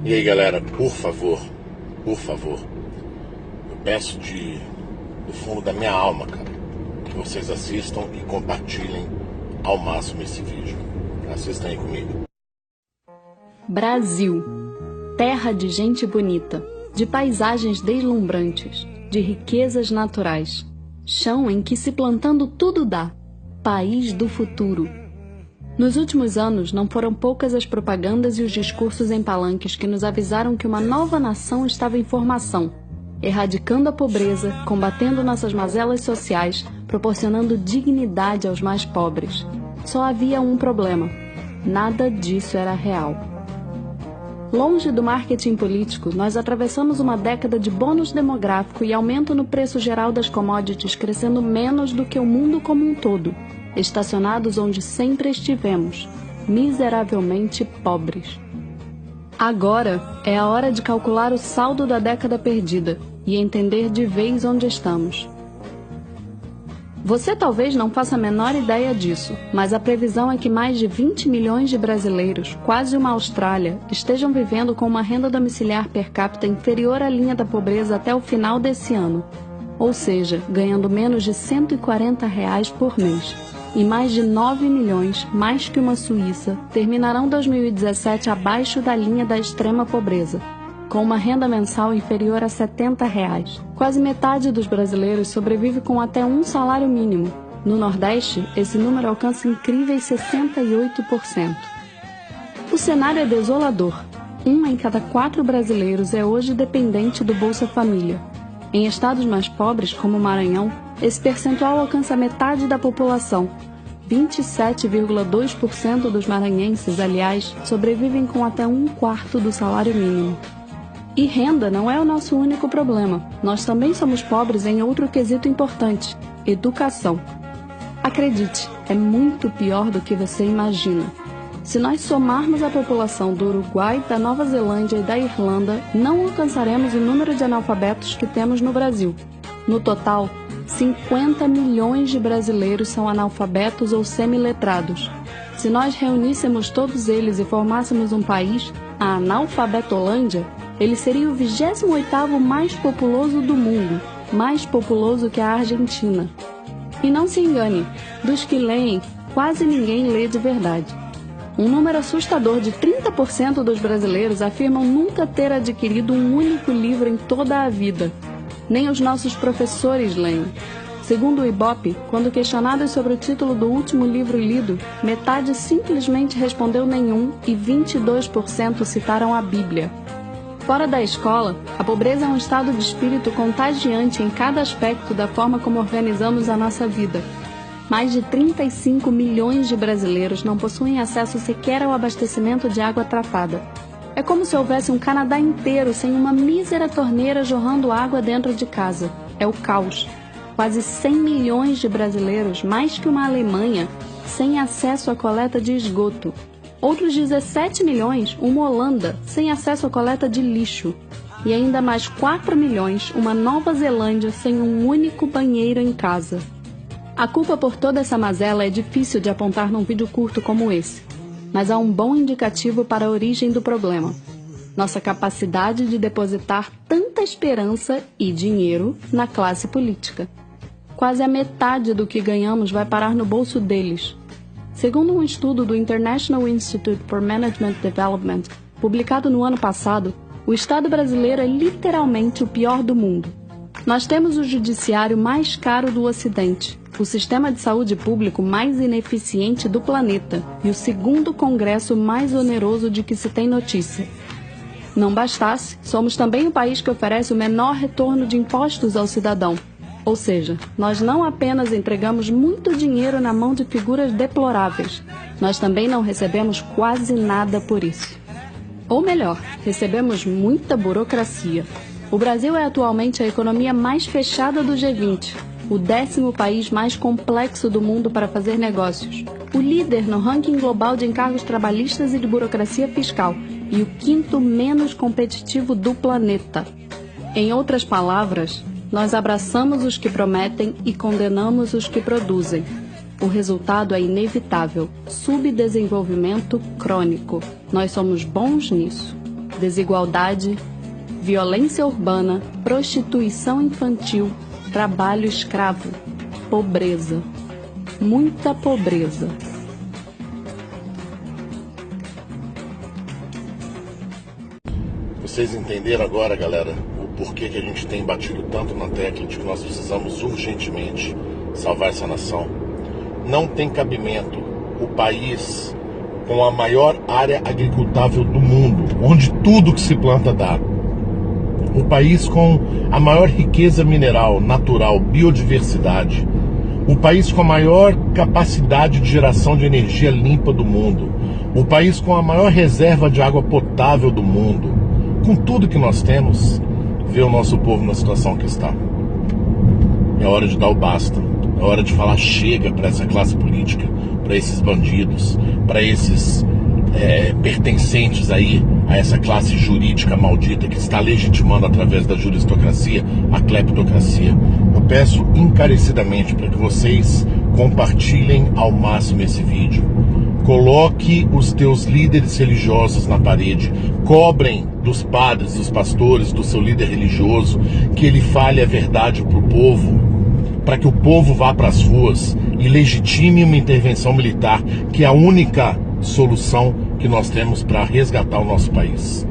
E aí, galera, por favor, eu peço do fundo da minha alma, cara, que vocês assistam e compartilhem ao máximo esse vídeo. Assistam aí comigo. Brasil, terra de gente bonita, de paisagens deslumbrantes, de riquezas naturais, chão em que se plantando tudo dá, país do futuro. Nos últimos anos, não foram poucas as propagandas e os discursos em palanques que nos avisaram que uma nova nação estava em formação, erradicando a pobreza, combatendo nossas mazelas sociais, proporcionando dignidade aos mais pobres. Só havia um problema: nada disso era real. Longe do marketing político, nós atravessamos uma década de bônus demográfico e aumento no preço geral das commodities, crescendo menos do que o mundo como um todo, estacionados onde sempre estivemos, miseravelmente pobres. Agora é a hora de calcular o saldo da década perdida e entender de vez onde estamos. Você talvez não faça a menor ideia disso, mas a previsão é que mais de 20 milhões de brasileiros, quase uma Austrália, estejam vivendo com uma renda domiciliar per capita inferior à linha da pobreza até o final desse ano, ou seja, ganhando menos de R$ 140 por mês. E mais de 9 milhões, mais que uma Suíça, terminarão 2017 abaixo da linha da extrema pobreza, com uma renda mensal inferior a R$ 70. Quase metade dos brasileiros sobrevive com até um salário mínimo. No Nordeste, esse número alcança incríveis 68%. O cenário é desolador. 1 em cada 4 brasileiros é hoje dependente do Bolsa Família. Em estados mais pobres, como o Maranhão, esse percentual alcança metade da população. 27,2% dos maranhenses, aliás, sobrevivem com até 1/4 do salário mínimo. E renda não é o nosso único problema. Nós também somos pobres em outro quesito importante: educação. Acredite, é muito pior do que você imagina. Se nós somarmos a população do Uruguai, da Nova Zelândia e da Irlanda, não alcançaremos o número de analfabetos que temos no Brasil. No total, 50 milhões de brasileiros são analfabetos ou semiletrados. Se nós reuníssemos todos eles e formássemos um país, a Analfabetolândia, ele seria o 28º mais populoso do mundo, mais populoso que a Argentina. E não se engane, dos que leem, quase ninguém lê de verdade. Um número assustador de 30% dos brasileiros afirmam nunca ter adquirido um único livro em toda a vida. Nem os nossos professores leem. Segundo o Ibope, quando questionados sobre o título do último livro lido, metade simplesmente respondeu nenhum e 22% citaram a Bíblia. Fora da escola, a pobreza é um estado de espírito contagiante em cada aspecto da forma como organizamos a nossa vida. Mais de 35 milhões de brasileiros não possuem acesso sequer ao abastecimento de água tratada. É como se houvesse um Canadá inteiro sem uma mísera torneira jorrando água dentro de casa. É o caos. Quase 100 milhões de brasileiros, mais que uma Alemanha, sem acesso à coleta de esgoto. Outros 17 milhões, uma Holanda, sem acesso à coleta de lixo. E ainda mais 4 milhões, uma Nova Zelândia sem um único banheiro em casa. A culpa por toda essa mazela é difícil de apontar num vídeo curto como esse, mas há um bom indicativo para a origem do problema: nossa capacidade de depositar tanta esperança e dinheiro na classe política. Quase a metade do que ganhamos vai parar no bolso deles. Segundo um estudo do International Institute for Management Development, publicado no ano passado, o Estado brasileiro é literalmente o pior do mundo. Nós temos o judiciário mais caro do Ocidente, o sistema de saúde público mais ineficiente do planeta e o segundo congresso mais oneroso de que se tem notícia. Não bastasse, somos também o país que oferece o menor retorno de impostos ao cidadão. Ou seja, nós não apenas entregamos muito dinheiro na mão de figuras deploráveis, nós também não recebemos quase nada por isso. Ou melhor, recebemos muita burocracia. O Brasil é atualmente a economia mais fechada do G20, o 10º país mais complexo do mundo para fazer negócios, o líder no ranking global de encargos trabalhistas e de burocracia fiscal e o 5º menos competitivo do planeta. Em outras palavras, nós abraçamos os que prometem e condenamos os que produzem. O resultado é inevitável: subdesenvolvimento crônico. Nós somos bons nisso. desigualdade, violência urbana, prostituição infantil, trabalho escravo, pobreza, muita pobreza. Vocês entenderam agora, galera, o porquê que a gente tem batido tanto na tecla de que nós precisamos urgentemente salvar essa nação? Não tem cabimento o país com a maior área agricultável do mundo, onde tudo que se planta dá. O país com a maior riqueza mineral, natural, biodiversidade. O país com a maior capacidade de geração de energia limpa do mundo. O país com a maior reserva de água potável do mundo. Com tudo que nós temos, ver o nosso povo na situação que está. É hora de dar o basta. É hora de falar chega para essa classe política, para esses bandidos, para esses pertencentes aí a essa classe jurídica maldita que está legitimando através da juristocracia a cleptocracia. Eu peço encarecidamente para que vocês compartilhem ao máximo esse vídeo. Coloque os teus líderes religiosos na parede, cobrem dos padres, dos pastores, do seu líder religioso, que ele fale a verdade para o povo, para que o povo vá para as ruas e legitime uma intervenção militar, que é a única solução que nós temos para resgatar o nosso país.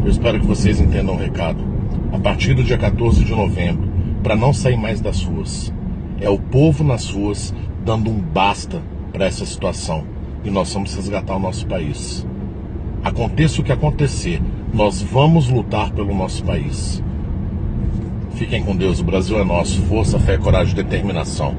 Eu espero que vocês entendam o recado. A partir do dia 14 de novembro, para não sair mais das ruas, é o povo nas ruas dando um basta para essa situação. E nós vamos resgatar o nosso país. Aconteça o que acontecer, nós vamos lutar pelo nosso país. Fiquem com Deus, o Brasil é nosso. Força, fé, coragem e determinação.